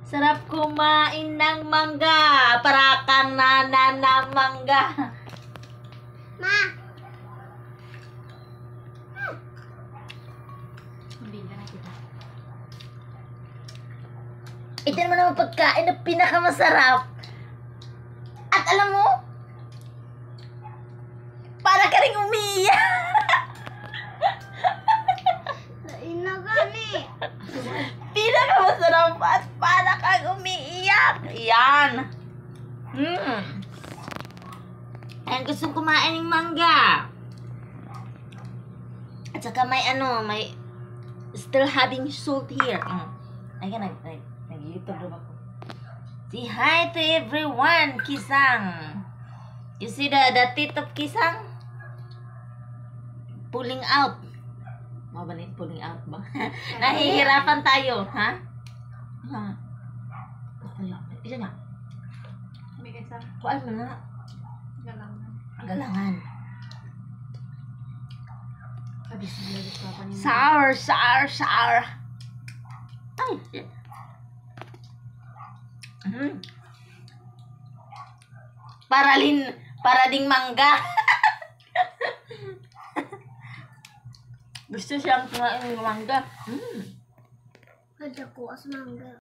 Sarap kumain ng mangga. Para kang nananamangga. Ma! Ito naman ang pagkain na pinakamasarap. At alam mo, para ka rin umiiyak. Ina gani! Pinakamasarap at para kang umiiyak. Yan. Ayan, gustong kumain ng mangga. At saka may may still having salt here. Ayan, nag-YouTube daw ako. Say hi to everyone, Kisang. You see the teeth of Kisang? Pulling out. Mabalik, pulling out ba? Nahihirapan tayo, ha? Isa nga. Kuhaan mo na. Galangan. Sour. Ay, shit. Para ding mangga. Gusto siyang kumain ng mangga. Ada ko as mangga.